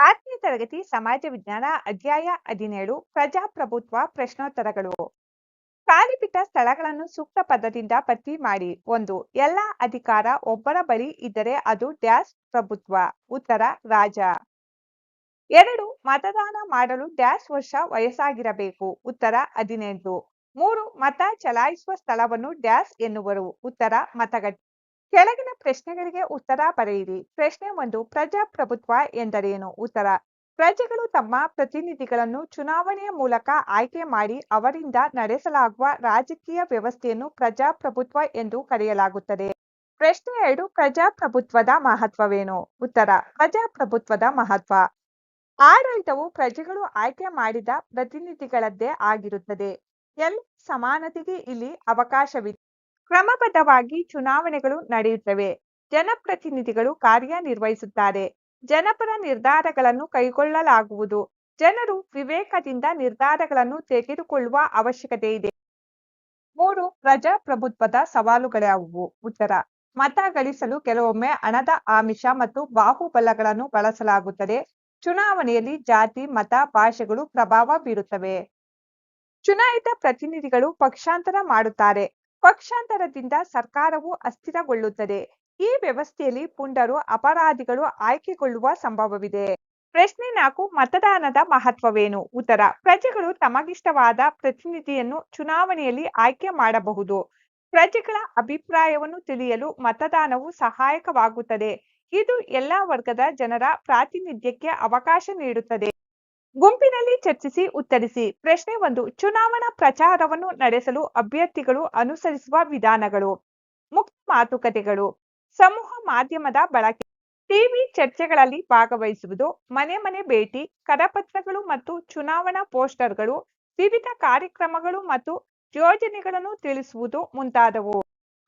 8ನೇ ತರಗತಿ ಸಮಾಜ ವಿಜ್ಞಾನ ಅಧ್ಯಾಯ 17 ಪ್ರಜಾಪ್ರಭುತ್ವ ಪ್ರಶ್ನೋತ್ತರಗಳು. ಖಾಲಿಬಿಟ್ಟ ಸ್ಥಳಗಳನ್ನು ಸೂಕ್ತ ಪದದಿಂದ ಭರ್ತಿ ಮಾಡಿ. 1. ಎಲ್ಲ ಅಧಿಕಾರ ಒಬ್ಬರ ಬಳಿ ಇದ್ದರೆ ಅದು ಡ್ಯಾಶ್ ಪ್ರಭುತ್ವ. ಉತ್ತರ ರಾಜ. 2. ಮತದಾನ ಮಾಡಲು ಡ್ಯಾಶ್ ವರ್ಷ ವಯಸ್ಸಾಗಿರಬೇಕು. ಉತ್ತರ 18. 3. ಮತ ಚಲಾಯಿಸುವ ಸ್ಥಳವನ್ನು ಡ್ಯಾಶ್ ಎನ್ನುವರು. ಉತ್ತರ ಮತಗಟ್ಟೆ. ಕೆಳಗಿನ ಪ್ರಶ್ನೆಗಳಿಗೆ ಉತ್ತರ ಬರೆಯಿರಿ. ಪ್ರಶ್ನೆ 1. ಪ್ರಜಾಪ್ರಭುತ್ವ ಎಂದರೇನು? ಉತ್ತರ: ಪ್ರಜೆಗಳು ತಮ್ಮ ಪ್ರತಿನಿಧಿಗಳನ್ನು ಚುನಾವಣೆಯ ಮೂಲಕ ಆಯ್ಕೆ ಮಾಡಿ ಅವರಿಂದ ನಡೆಸಲಾಗುವ ರಾಜಕೀಯ ವ್ಯವಸ್ಥೆಯನ್ನು ಪ್ರಜಾಪ್ರಭುತ್ವ ಎಂದು ಕರೆಯಲಾಗುತ್ತದೆ. ಪ್ರಶ್ನೆ 2. ಪ್ರಜಾಪ್ರಭುತ್ವದ ಮಹತ್ವವೇನು? ಉತ್ತರ: ಪ್ರಜಾಪ್ರಭುತ್ವದ ಮಹತ್ವ: ಆಡಳಿತವು ಪ್ರಜೆಗಳು ಆಯ್ಕೆ ಮಾಡಿದ ಪ್ರತಿನಿಧಿಗಳದ್ದೇ ಆಗಿರುತ್ತದೆ. ಎಲ್ಲ ಸಮಾನತೆಗೆ ಇಲ್ಲಿ ಅವಕಾಶವಿದೆ. ಕ್ರಮಬದ್ಧವಾಗಿ ಚುನಾವಣೆಗಳು ನಡೆಯುತ್ತವೆ. ಜನಪ್ರತಿನಿಧಿಗಳು ಕಾರ್ಯನಿರ್ವಹಿಸುತ್ತಾರೆ. ಜನಪರ ನಿರ್ಧಾರಗಳನ್ನು ಕೈಗೊಳ್ಳಲಾಗುವುದು. ಜನರು ವಿವೇಕದಿಂದ ನಿರ್ಧಾರಗಳನ್ನು ತೆಗೆದುಕೊಳ್ಳುವ ಅವಶ್ಯಕತೆ ಇದೆ. 3. ಪ್ರಜಾಪ್ರಭುತ್ವದ ಸವಾಲುಗಳ್ಯಾವುವು? ಉತ್ತರ: ಮತ ಗಳಿಸಲು ಕೆಲವೊಮ್ಮೆ ಹಣದ ಆಮಿಷ ಮತ್ತು ಬಾಹುಬಲಗಳನ್ನು ಬಳಸಲಾಗುತ್ತದೆ. ಚುನಾವಣೆಯಲ್ಲಿ ಜಾತಿ, ಮತ, ಭಾಷೆಗಳು ಪ್ರಭಾವ ಬೀರುತ್ತವೆ. ಚುನಾಯಿತ ಪ್ರತಿನಿಧಿಗಳು ಪಕ್ಷಾಂತರ ಮಾಡುತ್ತಾರೆ. ಪಕ್ಷಾಂತರದಿಂದ ಸರ್ಕಾರವು ಅಸ್ಥಿರಗೊಳ್ಳುತ್ತದೆ. ಈ ವ್ಯವಸ್ಥೆಯಲ್ಲಿ ಪುಂಡರು, ಅಪರಾಧಿಗಳು ಆಯ್ಕೆಗೊಳ್ಳುವ ಸಂಭವವಿದೆ. ಪ್ರಶ್ನೆ 4. ಮತದಾನದ ಮಹತ್ವವೇನು? ಉತ್ತರ: ಪ್ರಜೆಗಳು ತಮಗಿಷ್ಟವಾದ ಪ್ರತಿನಿಧಿಯನ್ನು ಚುನಾವಣೆಯಲ್ಲಿ ಆಯ್ಕೆ ಮಾಡಬಹುದು. ಪ್ರಜೆಗಳ ಅಭಿಪ್ರಾಯವನ್ನು ತಿಳಿಯಲು ಮತದಾನವು ಸಹಾಯಕವಾಗುತ್ತದೆ. ಇದು ಎಲ್ಲ ವರ್ಗದ ಜನರ ಪ್ರಾತಿನಿಧ್ಯಕ್ಕೆ ಅವಕಾಶ ನೀಡುತ್ತದೆ. ಗುಂಪಿನಲ್ಲಿ ಚರ್ಚಿಸಿ ಉತ್ತರಿಸಿ. ಪ್ರಶ್ನೆ 1. ಚುನಾವಣಾ ಪ್ರಚಾರವನ್ನು ನಡೆಸಲು ಅಭ್ಯರ್ಥಿಗಳು ಅನುಸರಿಸುವ ವಿಧಾನಗಳು. ಮುಕ್ತ ಮಾತುಕತೆಗಳು, ಸಮೂಹ ಮಾಧ್ಯಮದ ಬಳಕೆ, ಟಿವಿ ಚರ್ಚೆಗಳಲ್ಲಿ ಭಾಗವಹಿಸುವುದು, ಮನೆ ಮನೆ ಭೇಟಿ, ಕರಪತ್ರಗಳು ಮತ್ತು ಚುನಾವಣಾ ಪೋಸ್ಟರ್ಗಳು, ವಿವಿಧ ಕಾರ್ಯಕ್ರಮಗಳು ಮತ್ತು ಯೋಜನೆಗಳನ್ನು ತಿಳಿಸುವುದು ಮುಂತಾದವು.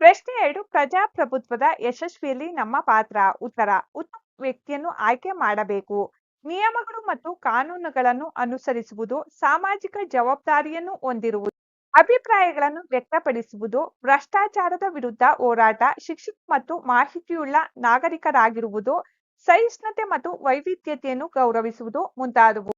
ಪ್ರಶ್ನೆ 2. ಪ್ರಜಾಪ್ರಭುತ್ವದ ಯಶಸ್ವಿಯಲ್ಲಿ ನಮ್ಮ ಪಾತ್ರ. ಉತ್ತರ: ಉತ್ತಮ ವ್ಯಕ್ತಿಯನ್ನು ಆಯ್ಕೆ ಮಾಡಬೇಕು. ನಿಯಮಗಳು ಮತ್ತು ಕಾನೂನುಗಳನ್ನು ಅನುಸರಿಸುವುದು, ಸಾಮಾಜಿಕ ಜವಾಬ್ದಾರಿಯನ್ನು ಹೊಂದಿರುವುದು, ಅಭಿಪ್ರಾಯಗಳನ್ನು ವ್ಯಕ್ತಪಡಿಸುವುದು, ಭ್ರಷ್ಟಾಚಾರದ ವಿರುದ್ಧ ಹೋರಾಟ, ಶಿಕ್ಷಣ ಮತ್ತು ಮಾಹಿತಿಯುಳ್ಳ ನಾಗರಿಕರಾಗಿರುವುದು, ಸಹಿಷ್ಣುತೆ ಮತ್ತು ವೈವಿಧ್ಯತೆಯನ್ನು ಗೌರವಿಸುವುದು ಮುಂತಾದವು.